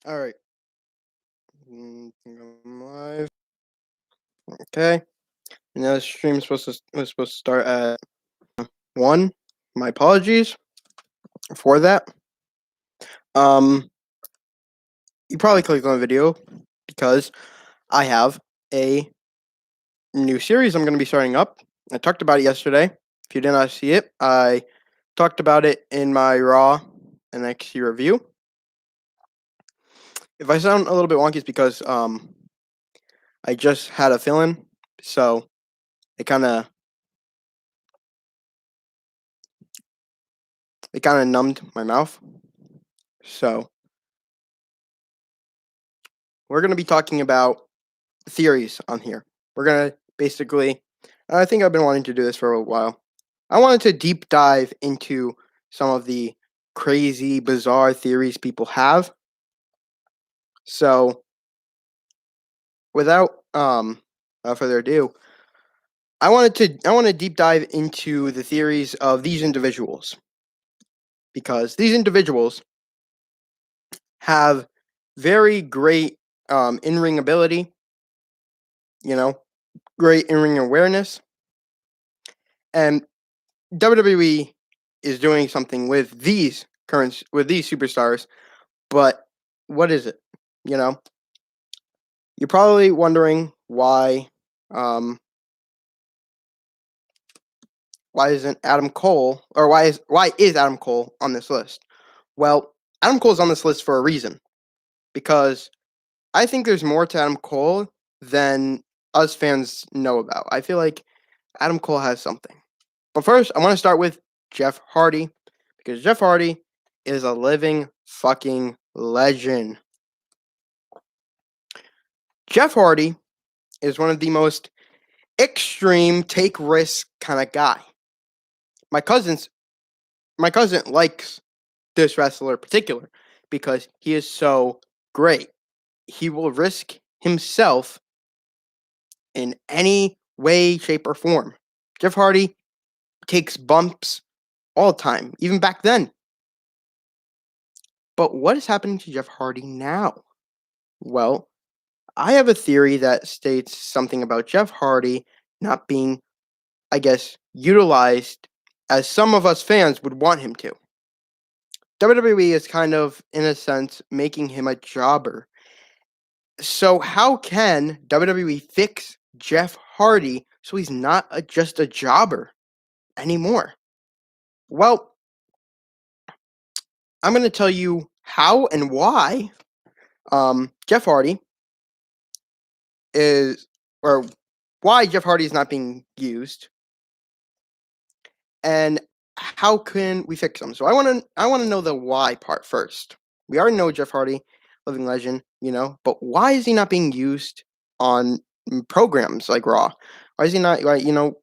All right. I'm live. Okay. Now the stream is was supposed to start at 1. My apologies for that. Um, you probably clicked on the video because I have a new series I'm going to be starting up. I talked about it yesterday. If you did not see it, I talked about it in my Raw NXT review. If I sound a little bit wonky, it's because I just had a fill-in, so it kind of numbed my mouth. So we're going to be talking about theories on here. We're going to basically, I think I've been wanting to do this for a while. I wanted to deep dive into some of the crazy, bizarre theories people have. So without further ado, I want to deep dive into the theories of these individuals, because these individuals have very great in-ring ability, great in-ring awareness, and WWE is doing something with these superstars, but what is it? You're probably wondering why isn't Adam Cole, or why is Adam Cole on this list? Well, Adam Cole is on this list for a reason, because I think there's more to Adam Cole than us fans know about. I feel like Adam Cole has something. But first, I want to start with Jeff Hardy, because Jeff Hardy is a living fucking legend. Jeff Hardy is one of the most extreme take risk kind of guy. My cousin likes this wrestler in particular because he is so great. He will risk himself in any way, shape, or form. Jeff Hardy takes bumps all the time, even back then. But what is happening to Jeff Hardy now? Well, I have a theory that states something about Jeff Hardy not being, I guess, utilized as some of us fans would want him to. WWE is kind of, in a sense, making him a jobber. So how can WWE fix Jeff Hardy so he's not just a jobber anymore? Well, I'm going to tell you how and why Jeff Hardy is, or why Jeff Hardy is not being used, and how can we fix him. So I want to know the why part first. We already know Jeff Hardy, living legend, but why is he not being used on programs like Raw? Why is he not,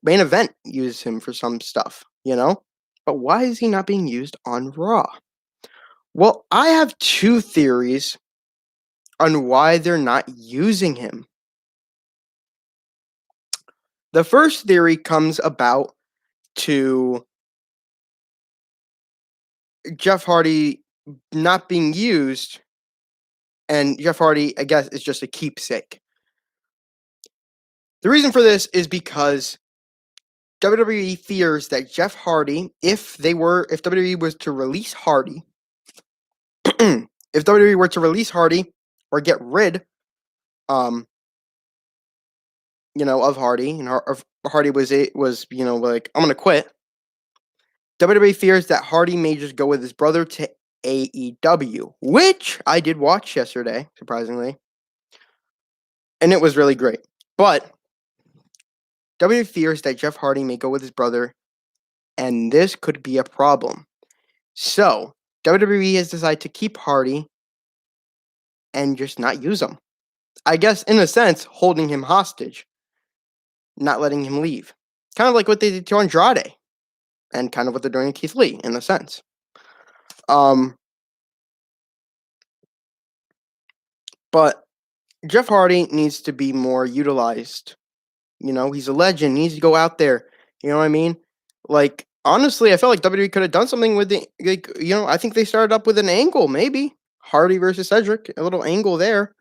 Main Event uses him for some stuff, But why is he not being used on Raw? Well, I have two theories on why they're not using him. The first theory comes about to Jeff Hardy not being used, and Jeff Hardy, I guess, is just a keepsake. The reason for this is because WWE fears that Jeff Hardy, if WWE was to release Hardy, if WWE were to release Hardy or get rid, of Hardy, and Hardy was like, I'm gonna quit. WWE fears that Hardy may just go with his brother to AEW, which I did watch yesterday, surprisingly, and it was really great. But WWE fears that Jeff Hardy may go with his brother, and this could be a problem. So WWE has decided to keep Hardy and just not use him. I guess, in a sense, holding him hostage, not letting him leave. Kind of like what they did to Andrade, and kind of what they're doing to Keith Lee, in a sense. But Jeff Hardy needs to be more utilized. He's a legend. He needs to go out there. You know what I mean? Like, honestly, I felt like WWE could have done something with I think they started up with an angle, maybe. Hardy versus Cedric, a little angle there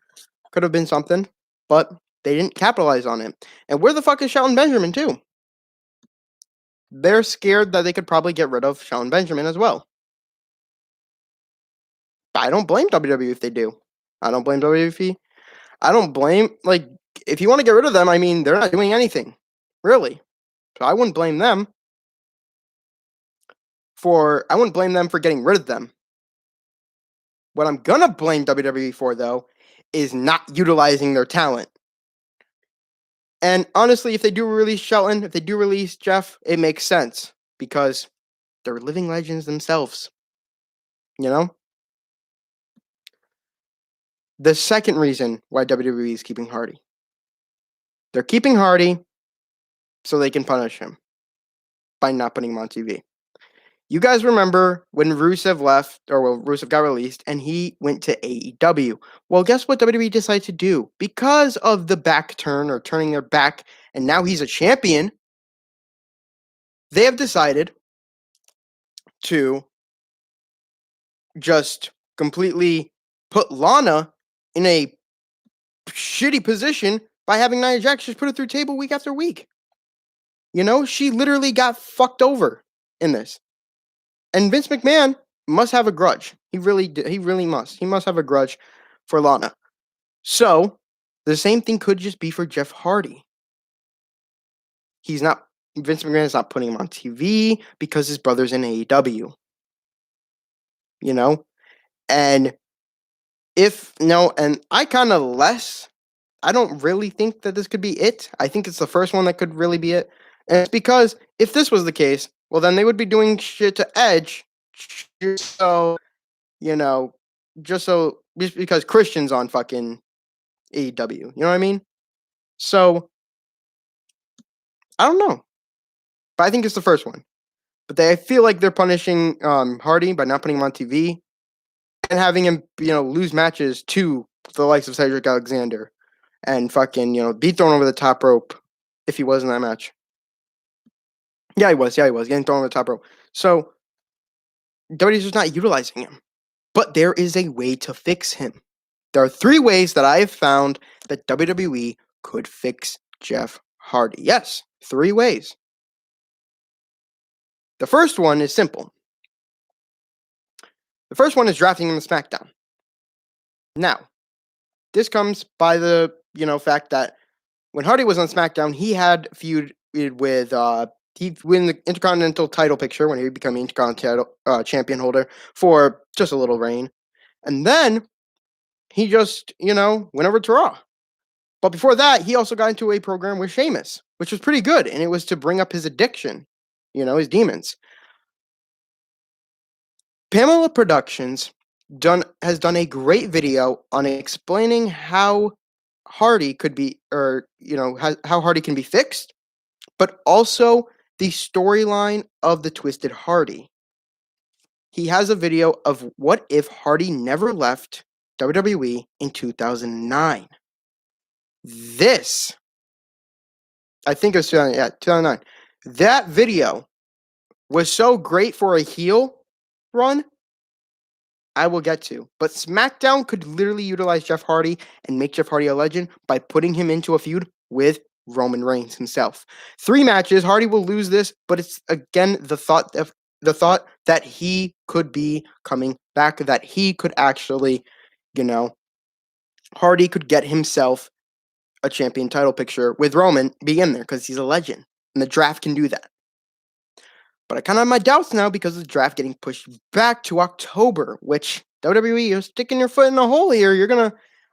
could have been something, but they didn't capitalize on it. And where the fuck is Shelton Benjamin too? They're scared that they could probably get rid of Shelton Benjamin as well. I don't blame WWE if they do. I don't blame WWE. I don't blame, like, if you want to get rid of them, I mean, they're not doing anything, really. So I wouldn't blame them for getting rid of them. What I'm gonna blame WWE for, though, is not utilizing their talent. And honestly, if they do release Shelton, if they do release Jeff, it makes sense because they're living legends themselves. You know? The second reason why WWE is keeping Hardy. They're keeping Hardy so they can punish him by not putting him on TV. You guys remember when Rusev left, or well, Rusev got released, and he went to AEW. Well, guess what WWE decided to do? Because of the back turn, or turning their back, and now he's a champion, they have decided to just completely put Lana in a shitty position by having Nia Jax just put it through table week after week. You know, she literally got fucked over in this. And Vince McMahon must have a grudge. He really must. He must have a grudge for Lana. So, the same thing could just be for Jeff Hardy. Vince McMahon is not putting him on TV because his brother's in AEW. You know? And I don't really think that this could be it. I think it's the first one that could really be it. And it's because if this was the case, well, then they would be doing shit to Edge just because Christian's on fucking AEW. You know what I mean? So, I don't know. But I think it's the first one. But I feel like they're punishing Hardy by not putting him on TV and having him, lose matches to the likes of Cedric Alexander and fucking, be thrown over the top rope if he was in that match. Yeah, he was getting thrown over the top rope. So, WWE's just not utilizing him. But there is a way to fix him. There are 3 ways that I have found that WWE could fix Jeff Hardy. Yes, 3 ways. The first one is simple. The first one is drafting him to SmackDown. Now, this comes by the, fact that when Hardy was on SmackDown, he had feuded with, he won the Intercontinental title picture when he became Intercontinental champion holder for just a little reign. And then he just, went over to Raw. But before that, he also got into a program with Sheamus, which was pretty good. And it was to bring up his addiction, his demons. Pamela Productions has done a great video on explaining how Hardy could be, how Hardy can be fixed, but also the storyline of the Twisted Hardy. He has a video of what if Hardy never left WWE in 2009. This, I think it was 2009. That video was so great for a heel run, I will get to. But SmackDown could literally utilize Jeff Hardy and make Jeff Hardy a legend by putting him into a feud with Roman Reigns himself. 3 matches, Hardy will lose this, but it's again the thought that he could be coming back, that he could actually, Hardy could get himself a champion title picture with Roman be in there because he's a legend, and the draft can do that. But I kind of have my doubts now because of the draft getting pushed back to October, which WWE, you're sticking your foot in a hole here.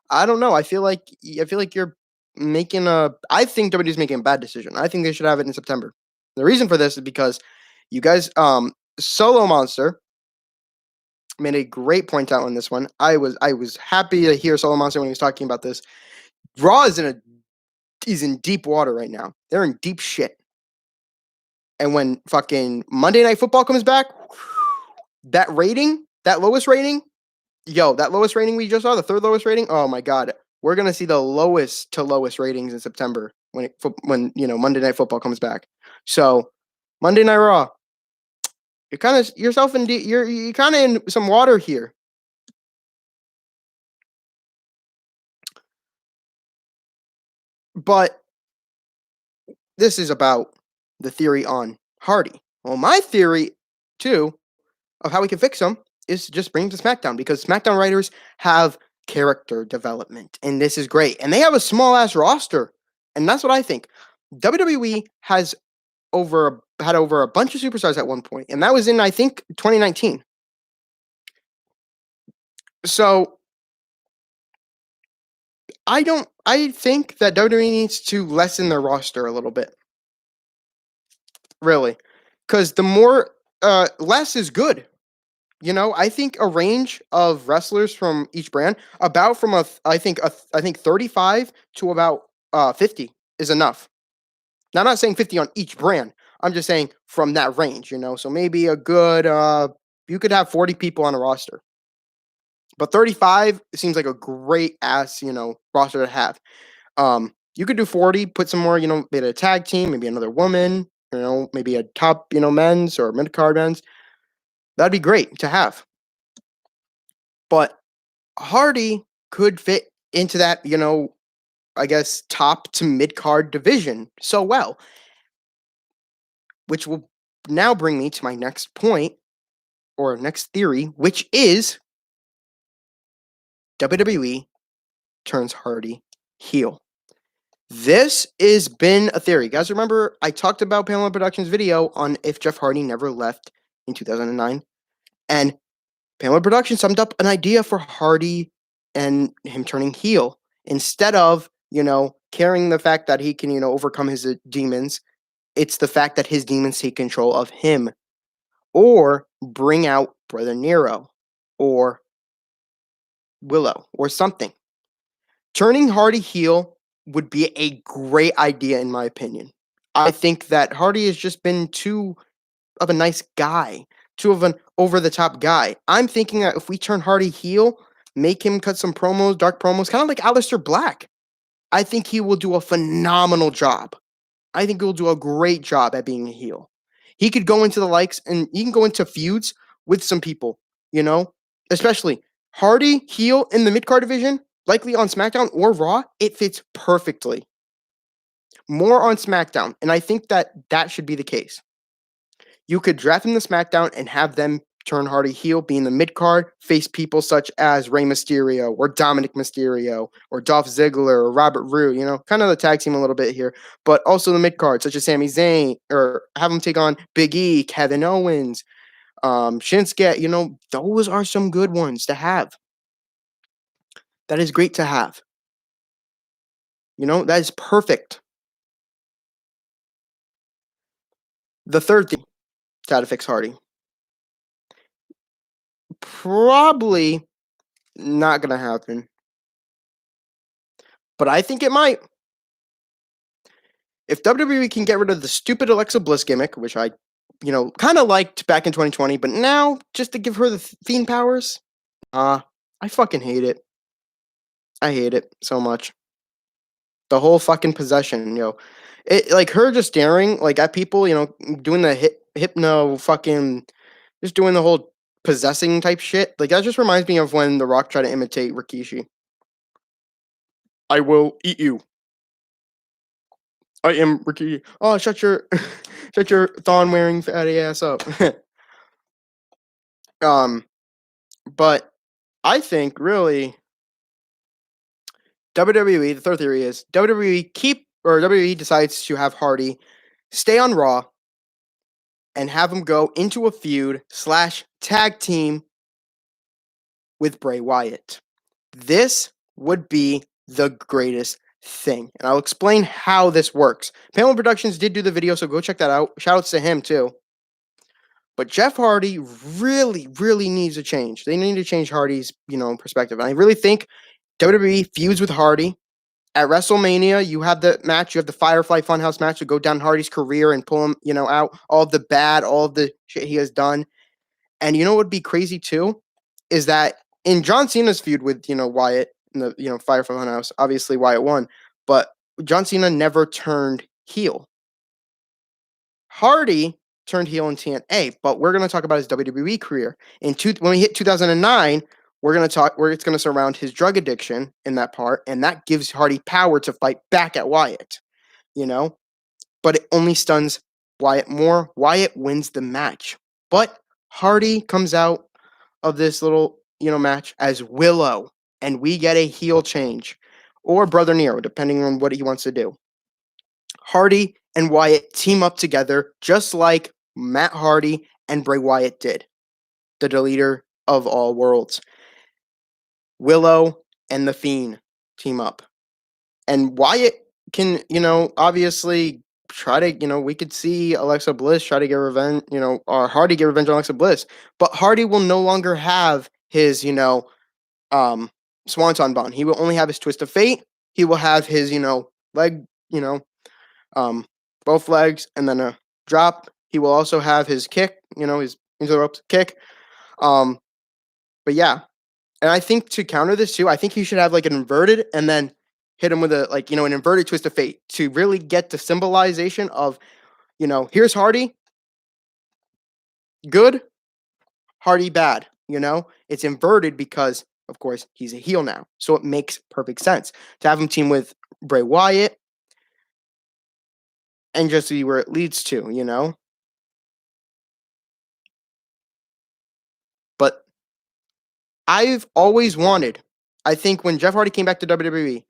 I don't know. I feel like you're making I think WWE's making a bad decision. I think they should have it in September. The reason for this is because you guys, Solo Monster made a great point out on this one. I was happy to hear Solo Monster when he was talking about this. Raw is in deep water right now. They're in deep shit. And when fucking Monday Night Football comes back, that lowest rating we just saw, the 3rd lowest rating, oh my God, we're going to see the lowest to lowest ratings in September when Monday Night Football comes back. So, Monday Night Raw, you're kind of in some water here. But this is about the theory on Hardy. Well, my theory, too, of how we can fix him is to just bring him to SmackDown, because SmackDown writers have character development, and this is great. And they have a small ass roster, and that's what I think. WWE has had over a bunch of superstars at one point, and that was in, I think, 2019. So I think that WWE needs to lessen their roster a little bit. Really. Because the more less is good. You know, I think a range of wrestlers from each brand, about from I think 35 to about 50 is enough. Now, I'm not saying 50 on each brand. I'm just saying from that range, you know. So maybe a good you could have 40 people on a roster. But 35 seems like a great ass, you know, roster to have. You could do 40, put some more, you know, maybe a tag team, maybe another woman, you know, maybe a top, you know, men's or mid card men's. That'd be great to have. But Hardy could fit into that, you know, I guess top to mid card division so well. Which will now bring me to my next point or next theory, which is WWE turns Hardy heel. This has been a theory. Guys, remember I talked about Pamela Productions' video on if Jeff Hardy never left in 2009? And Pamela Productions summed up an idea for Hardy and him turning heel. Instead of, you know, carrying the fact that he can, you know, overcome his demons, it's the fact that his demons take control of him. Or bring out Brother Nero or Willow or something. Turning Hardy heel would be a great idea, in my opinion. I think that Hardy has just been too of a nice guy, too of an over-the-top guy. I'm thinking that if we turn Hardy heel, make him cut some promos, dark promos, kind of like Aleister Black, I think he will do a phenomenal job. I think he'll do a great job at being a heel. He could go into the likes and he can go into feuds with some people, you know, especially Hardy heel in the mid-card division, likely on SmackDown or Raw. It fits perfectly. More on SmackDown, and I think that that should be the case. You could draft him to SmackDown and have them turn Hardy heel, be in the mid-card, face people such as Rey Mysterio or Dominic Mysterio or Dolph Ziggler or Robert Roode, you know, kind of the tag team a little bit here, but also the mid-card such as Sami Zayn, or have them take on Big E, Kevin Owens, Shinsuke, you know, those are some good ones to have. That is great to have. You know, that is perfect. The third thing to how to fix Hardy. Probably not going to happen. But I think it might. If WWE can get rid of the stupid Alexa Bliss gimmick, which I, you know, kind of liked back in 2020, but now just to give her the Fiend powers, I fucking hate it. I hate it so much. The whole fucking possession, you know, it like her just staring like at people, you know, doing the hypno fucking, just doing the whole possessing type shit. Like that just reminds me of when The Rock tried to imitate Rikishi. I will eat you. I am Rikishi. Oh, shut your shut your thon wearing fatty ass up. But I think really WWE, the third theory is WWE decides to have Hardy stay on Raw and have him go into a feud / tag team with Bray Wyatt. This would be the greatest thing. And I'll explain how this works. Pamela Productions did do the video, so go check that out. Shoutouts to him too. But Jeff Hardy really, really needs to change. They need to change Hardy's, you know, perspective. And I really think WWE feuds with Hardy. At WrestleMania, you have the match, you have the Firefly Funhouse match to go down Hardy's career and pull him, you know, out all of the bad, all of the shit he has done. And you know what would be crazy too? Is that in John Cena's feud with, you know, Wyatt in the, you know, Firefly Funhouse, obviously Wyatt won, but John Cena never turned heel. Hardy turned heel in TNA, but we're going to talk about his WWE career. When we hit 2009, We're gonna talk. Where it's gonna surround his drug addiction in that part, and that gives Hardy power to fight back at Wyatt. You know, but it only stuns Wyatt more. Wyatt wins the match, but Hardy comes out of this little match as Willow, and we get a heel change, or Brother Nero, depending on what he wants to do. Hardy and Wyatt team up together, just like Matt Hardy and Bray Wyatt did. The deleter of all worlds. Willow and the Fiend team up. And Wyatt can, obviously try to, we could see Alexa Bliss try to get revenge, or Hardy get revenge on Alexa Bliss. But Hardy will no longer have his, Swanton Bomb. He will only have his Twist of Fate. He will have his, leg, both legs, and then a drop. He will also have his kick, his into the ropes kick. But yeah, and I think to counter this too, I think he should have like an inverted and then hit him with a an inverted Twist of Fate to really get the symbolization of, here's Hardy, good, Hardy bad. It's inverted because of course he's a heel now, so it makes perfect sense to have him team with Bray Wyatt and just see where it leads to. But I've always wanted, I think when Jeff Hardy came back to WWE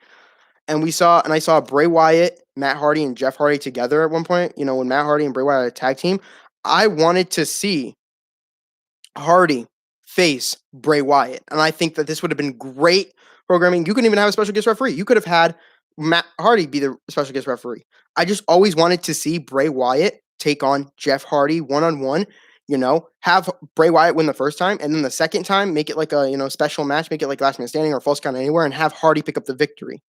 and I saw Bray Wyatt, Matt Hardy, and Jeff Hardy together at one point, when Matt Hardy and Bray Wyatt had a tag team, I wanted to see Hardy face Bray Wyatt. And I think that this would have been great programming. You couldn't even have a special guest referee. You could have had Matt Hardy be the special guest referee. I just always wanted to see Bray Wyatt take on Jeff Hardy one-on-one. Have Bray Wyatt win the first time, and then the second time, make it like a, special match, make it like last man standing or false count anywhere, and have Hardy pick up the victory,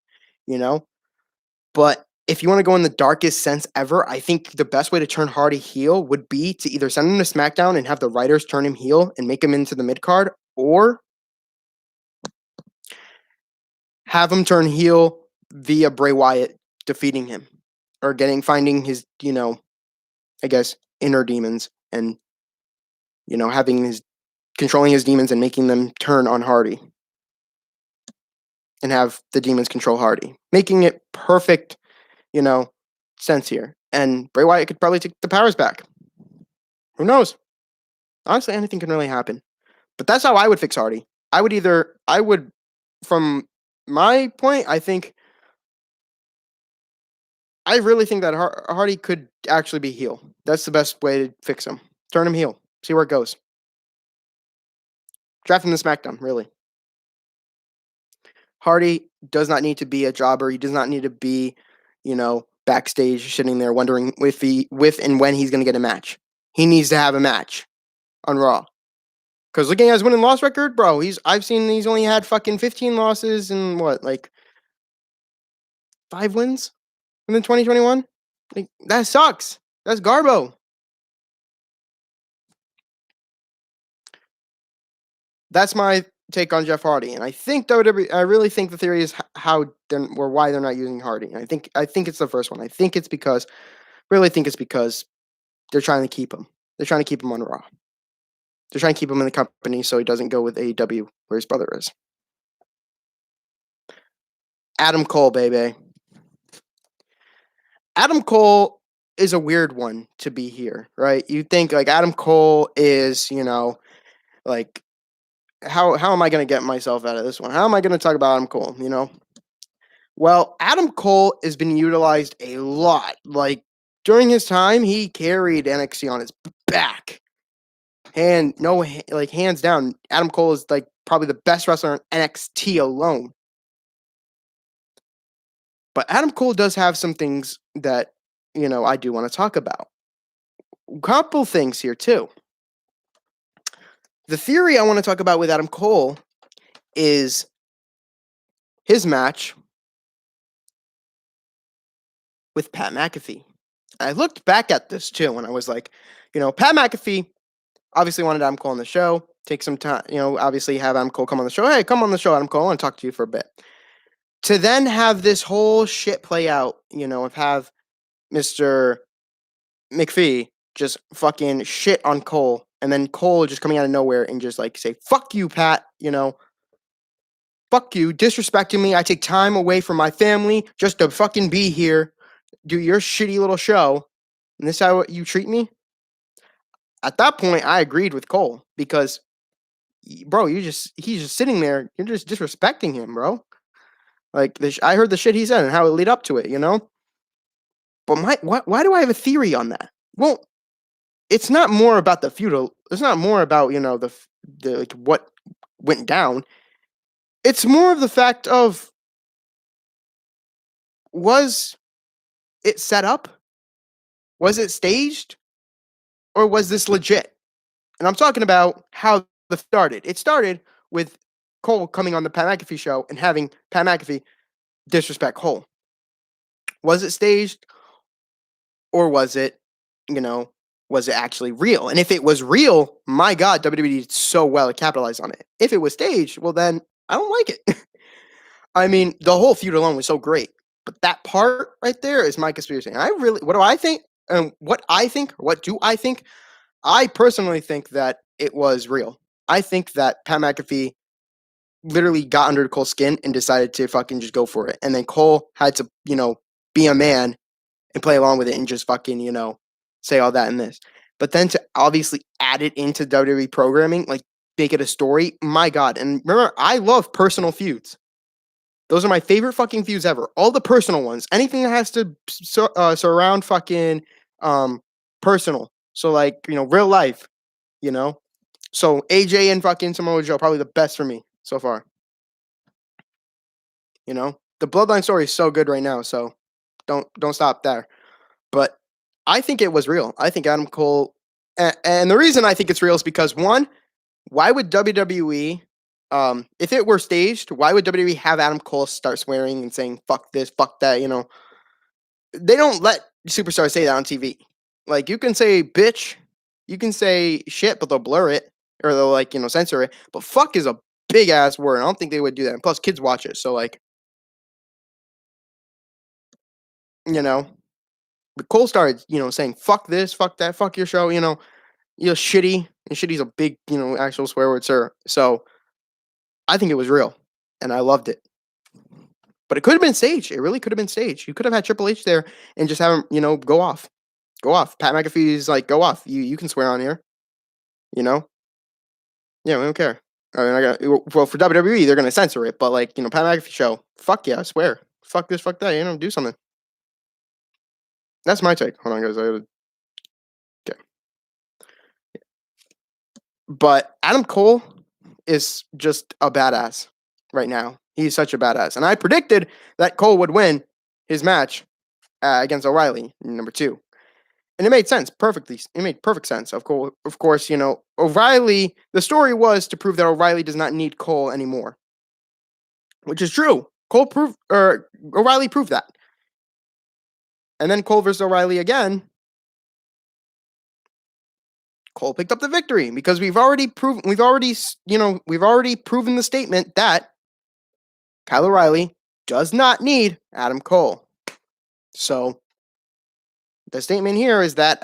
But if you want to go in the darkest sense ever, I think the best way to turn Hardy heel would be to either send him to SmackDown and have the writers turn him heel and make him into the mid-card, or have him turn heel via Bray Wyatt defeating him or finding his, I guess, inner demons and controlling his demons and making them turn on Hardy and have the demons control Hardy, making it perfect, sense here. And Bray Wyatt could probably take the powers back. Who knows? Honestly, anything can really happen. But that's how I would fix Hardy. From my point, I really think that Hardy could actually be heel. That's the best way to fix him. Turn him heel. See where it goes. Draft him to SmackDown, really. Hardy does not need to be a jobber. He does not need to be, backstage sitting there wondering if and when he's going to get a match. He needs to have a match on Raw. Because looking at his win and loss record, bro, I've seen he's only had fucking 15 losses and 5 wins within 2021? That sucks. That's Garbo. That's my take on Jeff Hardy, and I think I really think the theory is why they're not using Hardy. I think it's the first one. I think it's because they're trying to keep him. They're trying to keep him on Raw. They're trying to keep him in the company so he doesn't go with AEW where his brother is. Adam Cole, baby. Adam Cole is a weird one to be here, right? You think Adam Cole is, how am I going to get myself out of this one? How am I going to talk about Adam Cole, Well, Adam Cole has been utilized a lot. During his time, he carried NXT on his back. And hands down, Adam Cole is probably the best wrestler in NXT alone. But Adam Cole does have some things that, I do want to talk about. A couple things here, too. The theory I want to talk about with Adam Cole is his match with Pat McAfee. I looked back at this, too, and I was like, Pat McAfee obviously wanted Adam Cole on the show. Take some time, obviously have Adam Cole come on the show. Hey, come on the show, Adam Cole. I want to talk to you for a bit. To then have this whole shit play out, and have Mr. McPhee just fucking shit on Cole, and then Cole just coming out of nowhere and just say, fuck you, Pat, fuck you, disrespecting me. I take time away from my family just to fucking be here, do your shitty little show, and this is how you treat me? At that point, I agreed with Cole because, bro, he's just sitting there. You're just disrespecting him, bro. Like, I heard the shit he said and how it lead up to it, you know? But why do I have a theory on that? Well, it's not more about the feudal. It's not more about, you know, the like what went down. It's more of the fact of, was it set up? Was it staged? Or was this legit? And I'm talking about how the started. It started with Cole coming on the Pat McAfee show and having Pat McAfee disrespect Cole. Was it staged? Or was it, you know, was it actually real? And if it was real, my God, WWE did so well to capitalize on it. If it was staged, well, then I don't like it. I mean, the whole feud alone was so great. But that part right there is my conspiracy. And what do I think? And what do I think? I personally think that it was real. I think that Pat McAfee literally got under Cole's skin and decided to fucking just go for it. And then Cole had to, you know, be a man and play along with it and just fucking, you know, say all that and this. But then to obviously add it into WWE programming, like make it a story, my God. And remember, I love personal feuds. Those are my favorite fucking feuds ever. All the personal ones. Anything that has to surround fucking personal. So like, you know, real life, you know. So AJ and fucking Samoa Joe, probably the best for me so far. You know, the Bloodline story is so good right now. So don't stop there. But I think it was real. I think Adam Cole, and the reason I think it's real is because, one, why would WWE, if it were staged, why would WWE have Adam Cole start swearing and saying "fuck this, fuck that"? You know, they don't let superstars say that on TV. Like, you can say bitch, you can say shit, but they'll blur it or they'll, like, you know, censor it. But fuck is a big ass word. I don't think they would do that. And plus, kids watch it, so like, you know. But Cole started, you know, saying "fuck this, fuck that, fuck your show," you know, shitty, and shitty's a big, you know, actual swear word, sir. So I think it was real, and I loved it. But it could have been staged. It really could have been staged. You could have had Triple H there and just have him, you know, go off. Go off. Pat McAfee's like, go off. You can swear on here. You know? Yeah, we don't care. I mean, well, for WWE, they're gonna censor it, but like, you know, Pat McAfee show, fuck yeah, I swear. Fuck this, fuck that, you know, do something. That's my take. Hold on, guys. Okay. But Adam Cole is just a badass right now. He's such a badass. And I predicted that Cole would win his match against O'Reilly, number 2. And it made sense perfectly. It made perfect sense. Of course, you know, O'Reilly, the story was to prove that O'Reilly does not need Cole anymore, which is true. O'Reilly proved that. And then Cole versus O'Reilly again. Cole picked up the victory because we've already proven the statement that Kyle O'Reilly does not need Adam Cole. So the statement here is that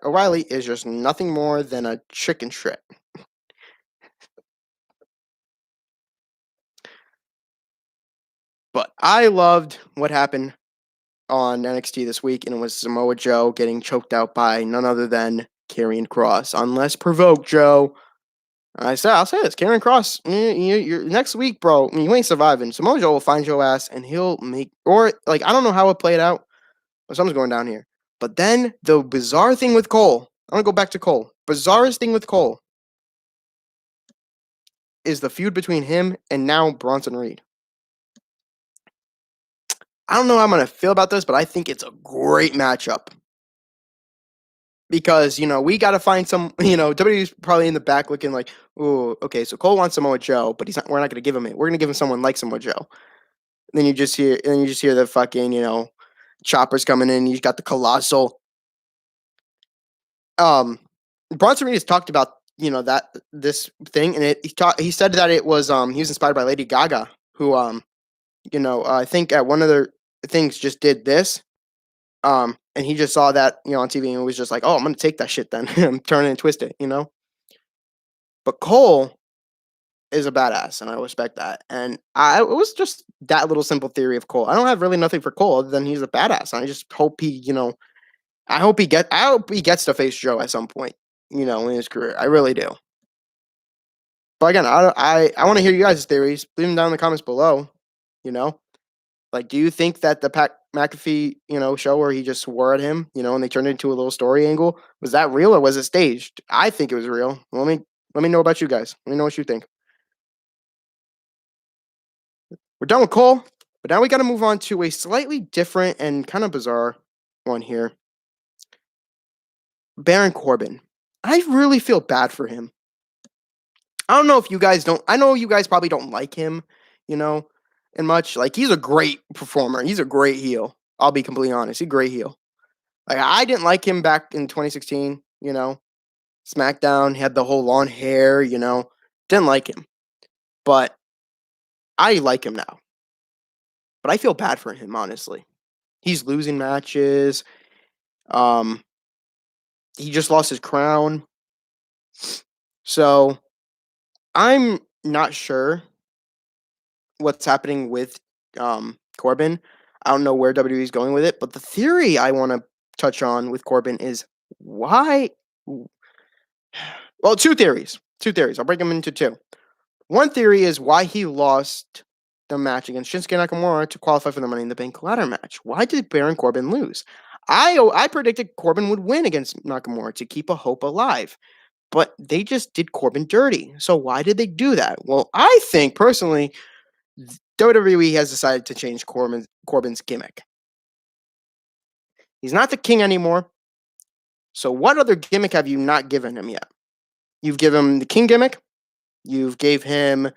O'Reilly is just nothing more than a chicken shit. But I loved what happened on NXT this week, and it was Samoa Joe getting choked out by none other than Karrion Kross. Unless provoked, Joe. I'll say this. Karrion Kross, you're next week, bro. You ain't surviving. Samoa Joe will find your ass, and he'll make, or like, I don't know how it played out, but something's going down here. But then the bizarre thing with Cole, I'm gonna go back to Cole. Bizarrest thing with Cole is the feud between him and now Bronson Reed. I don't know how I'm gonna feel about this, but I think it's a great matchup. Because, you know, we got to find some, you know, WWE's probably in the back looking like, oh, okay, so Cole wants Samoa Joe, but we're not going to give him it. We're going to give him someone like Samoa Joe. And then you just hear the fucking, you know, choppers coming in. You got the colossal. Bronson Reed has talked about, you know, this thing, and he said that it was he was inspired by Lady Gaga, who you know, I think at one of their things just did this. And he just saw that, you know, on TV and was just like, oh, I'm going to take that shit then. I'm turning and twist it, you know? But Cole is a badass, and I respect that. And it was just that little simple theory of Cole. I don't have really nothing for Cole other than he's a badass. And I just hope I hope he gets to face Joe at some point, in his career. I really do. But again, I want to hear you guys' theories. Leave them down in the comments below. You know, like, do you think that the Pat McAfee, show where he just swore at him, and they turned it into a little story angle, was that real or was it staged? I think it was real. Let me know about you guys. Let me know what you think. We're done with Cole, but now we got to move on to a slightly different and kind of bizarre one here. Baron Corbin. I really feel bad for him. I don't know if you guys don't. I know you guys probably don't like him, and much. Like, he's a great performer. He's a great heel. I'll be completely honest. He's a great heel. Like, I didn't like him back in 2016. SmackDown. He had the whole long hair. Didn't like him, but I like him now. But I feel bad for him, honestly. He's losing matches. He just lost his crown. So I'm not sure what's happening with Corbin. I don't know where WWE is going with it, but the theory I want to touch on with Corbin is why. Well, two theories. I'll break them into two. One theory is why he lost the match against Shinsuke Nakamura to qualify for the Money in the Bank ladder match. Why did Baron Corbin lose? I predicted Corbin would win against Nakamura to keep a hope alive, but they just did Corbin dirty. So why did they do that? Well, I think personally, WWE has decided to change Corbin's gimmick. He's not the king anymore. So what other gimmick have you not given him yet? You've given him the king gimmick. You've gave him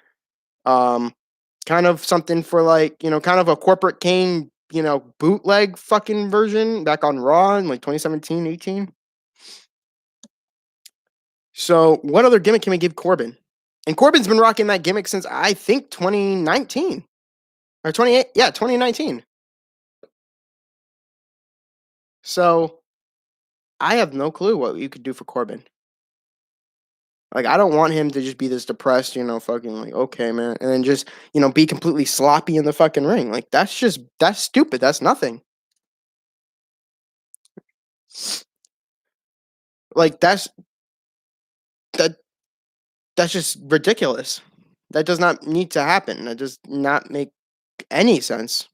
kind of something for kind of a corporate Kane, bootleg fucking version back on Raw in 2017, 18. So what other gimmick can we give Corbin? And Corbin's been rocking that gimmick since I think 2019 or 2019. So I have no clue what you could do for Corbin. Like, I don't want him to just be this depressed, fucking okay, man, and then just, be completely sloppy in the fucking ring. Like, that's stupid. That's nothing. Like, that's just ridiculous. That does not need to happen. That does not make any sense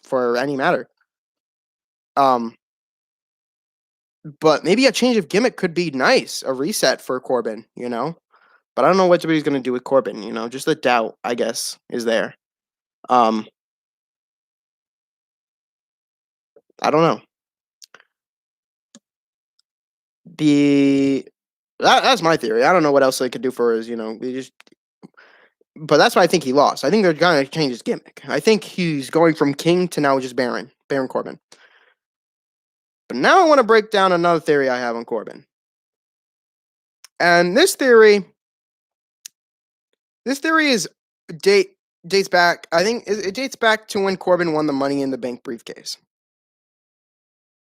for any matter. But maybe a change of gimmick could be nice, a reset for Corbin, But I don't know what somebody's going to do with Corbin, just the doubt, I guess, is there. I don't know. That's my theory. I don't know what else they could do for his, but that's why I think he lost. I think they're going to change his gimmick. I think he's going from King to now just Baron Corbin. But now I want to break down another theory I have on Corbin. And this theory dates back. I think it dates back to when Corbin won the Money in the Bank briefcase.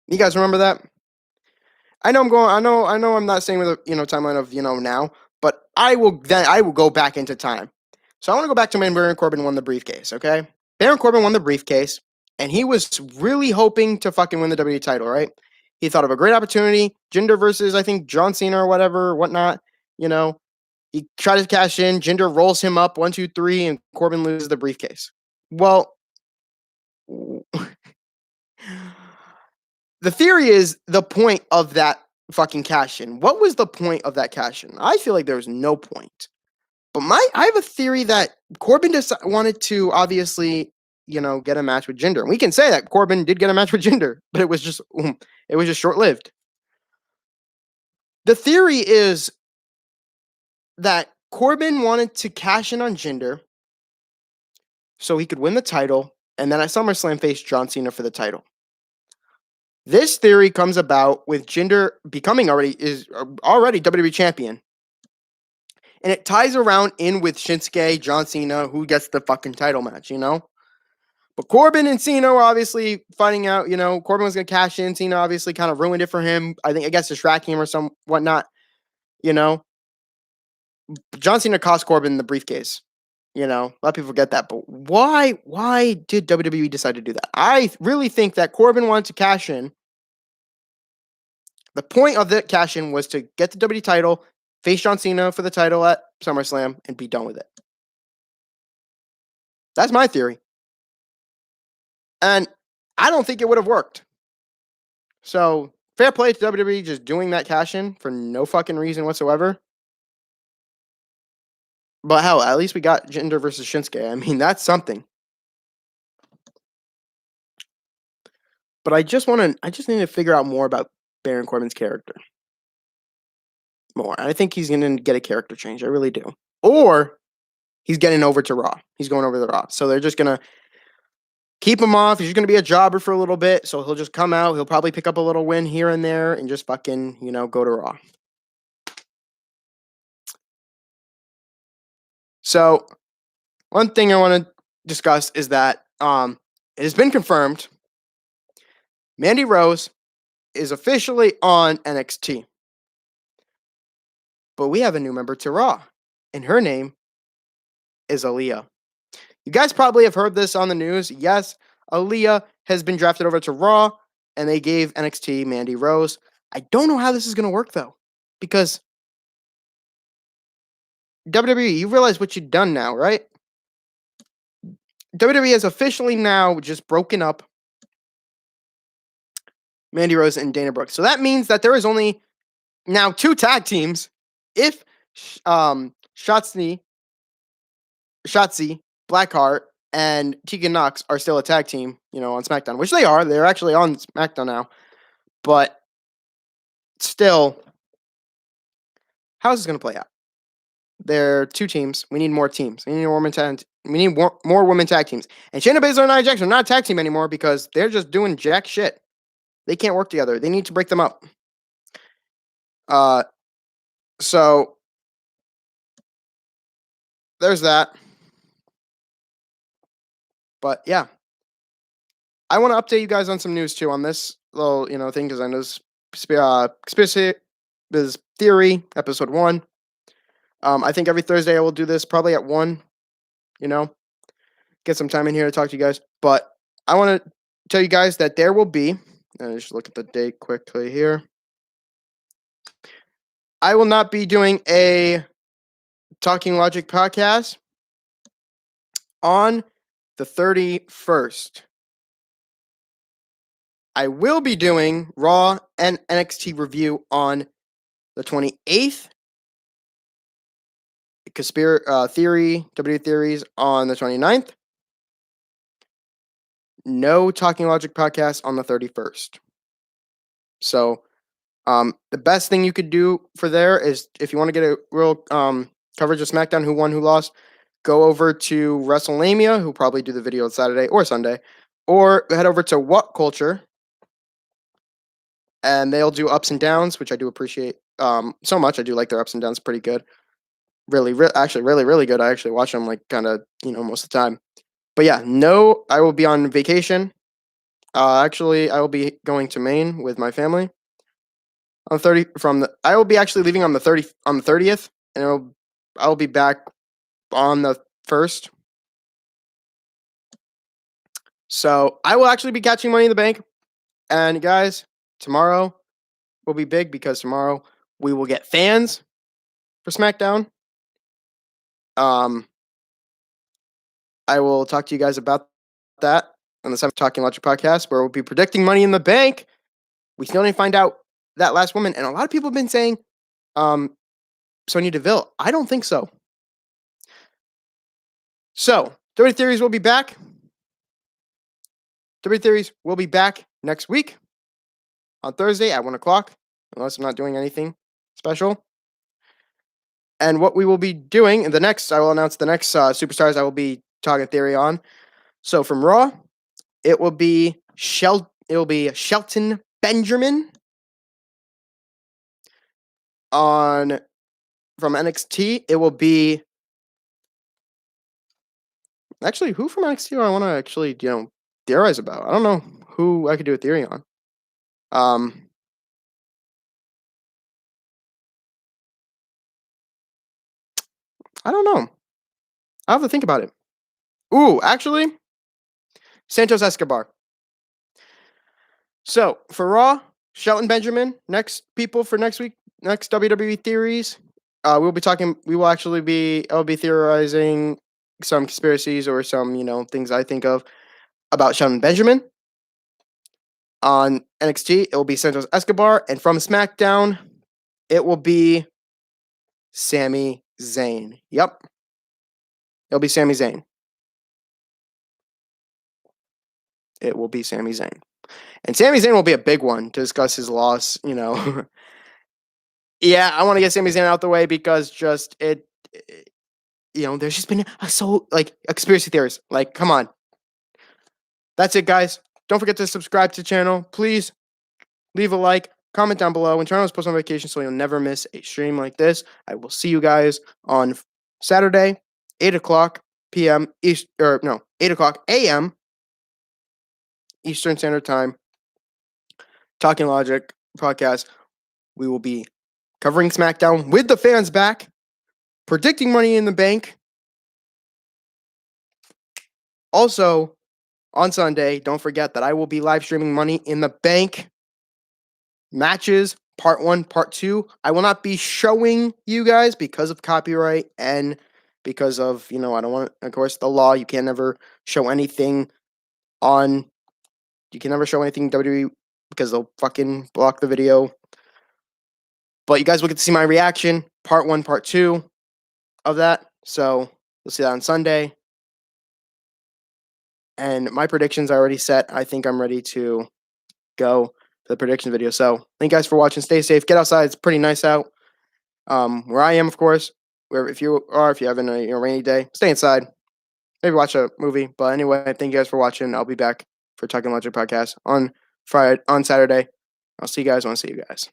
You guys remember that? I know I'm not saying with a timeline of now, but I will go back into time. So I want to go back to when Baron Corbin won the briefcase. Okay, Baron Corbin won the briefcase, and he was really hoping to fucking win the WWE title. Right? He thought of a great opportunity, Jinder versus I think John Cena or whatnot. He tried to cash in. Jinder rolls him up 1, 2, 3, and Corbin loses the briefcase. Well, the theory is the point of that fucking cash in. What was the point of that cash in? I feel like there was no point. But I have a theory that Corbin wanted to obviously, get a match with Jinder. And we can say that Corbin did get a match with Jinder, but it was just short-lived. The theory is that Corbin wanted to cash in on Jinder so he could win the title, and then at SummerSlam face John Cena for the title. This theory comes about with Jinder becoming already WWE champion. And it ties around in with Shinsuke, John Cena, who gets the fucking title match, But Corbin and Cena were obviously finding out, Corbin was going to cash in. Cena obviously kind of ruined it for him. I guess distracting him or some whatnot, John Cena cost Corbin the briefcase. You know, a lot of people forget that. But why did WWE decide to do that? I really think that Corbin wanted to cash in. The point of the cash in was to get the WWE title, face John Cena for the title at SummerSlam, and be done with it. That's my theory. And I don't think it would have worked. So, fair play to WWE just doing that cash in for no fucking reason whatsoever. But hell, at least we got Jinder versus Shinsuke. I mean, that's something. But I just need to figure out more about Baron Corbin's character. More. I think he's going to get a character change. I really do. Or he's getting over to Raw. He's going over to Raw. So they're just going to keep him off. He's going to be a jobber for a little bit. So he'll just come out. He'll probably pick up a little win here and there and just fucking, go to Raw. So one thing I want to discuss is that it has been confirmed Mandy Rose is officially on NXT. But we have a new member to Raw, and her name is Aaliyah. You guys probably have heard this on the news. Yes, Aaliyah has been drafted over to Raw, and they gave NXT Mandy Rose. I don't know how this is going to work, though, because WWE, you realize what you've done now, right? WWE has officially now just broken up Mandy Rose and Dana Brooke. So that means that there is only now 2 tag teams. If Shotzi, Blackheart, and Tegan Knox are still a tag team, on SmackDown, which they are. They're actually on SmackDown now. But still, how is this going to play out? There are 2 teams. We need more teams. We need more women tag teams. And Shayna Baszler and Nia Jax are not a tag team anymore because they're just doing jack shit. They can't work together. They need to break them up. So there's that. But yeah, I want to update you guys on some news too on this little thing because I know this conspiracy theory episode 1. I think every Thursday I will do this probably at 1. Get some time in here to talk to you guys. But I want to tell you guys that there will be. Just look at the date quickly here. I will not be doing a Talking Logic podcast on the 31st. I will be doing Raw and NXT review on the 28th. WWE Theories on the 29th. No Talking Logic podcast on the 31st. So, the best thing you could do for there is if you want to get a real coverage of SmackDown, who won, who lost, go over to WrestleMania, who probably do the video on Saturday or Sunday, or head over to What Culture, and they'll do ups and downs, which I do appreciate so much. I do like their ups and downs, pretty good. Really good. I actually watch them kind of most of the time. But yeah, no, I will be on vacation. Actually, I will be going to Maine with my family. I will be actually leaving on the 30th, and I will be back on the 1st. So I will actually be catching Money in the Bank, and guys, tomorrow will be big because tomorrow we will get fans for SmackDown. I will talk to you guys about that on the 7th Talking Logic podcast, where we'll be predicting Money in the Bank. We still need to find out that last woman, and a lot of people have been saying Sonya Deville. I don't think so. So, WWE Theories will be back. WWE Theories will be back next week on Thursday at 1 o'clock, unless I'm not doing anything special. And what we will be doing I will announce the next Superstars I will be talking theory on. So from Raw, it will be Shelton Benjamin. From NXT, it will be actually who from NXT do I want to actually theorize about. I don't know who I could do a theory on. I don't know. I have to think about it. Ooh, actually, Santos Escobar. So for Raw, Shelton Benjamin. Next people for next week. Next WWE Theories. We'll be talking. We will actually be. I'll be theorizing some conspiracies or some things I think of about Shelton Benjamin. On NXT, it will be Santos Escobar, and from SmackDown, it will be Sami Zayn. Yep, it'll be Sami Zayn. It will be Sami Zayn. And Sami Zayn will be a big one to discuss his loss, Yeah, I want to get Sami Zayn out the way because just there's just been a conspiracy theories. Like, come on. That's it, guys. Don't forget to subscribe to the channel. Please leave a like, comment down below, and turn on post notifications so you'll never miss a stream like this. I will see you guys on Saturday, 8 o'clock p.m. 8 o'clock a.m. Eastern Standard Time. Talking Logic podcast. We will be covering SmackDown with the fans back, predicting Money in the Bank. Also, on Sunday, don't forget that I will be live streaming Money in the Bank matches, part 1, part 2. I will not be showing you guys because of copyright and because of, I don't want, of course, the law. You can never show anything WWE because they'll fucking block the video. But you guys will get to see my reaction, part 1, part 2 of that. So you'll see that on Sunday. And my predictions are already set. I think I'm ready to go to the prediction video. So thank you guys for watching. Stay safe. Get outside. It's pretty nice out. Where I am, of course. If you have a rainy day, stay inside. Maybe watch a movie. But anyway, thank you guys for watching. I'll be back for Talking Logic podcast on Saturday. I'll see you guys when I see you guys.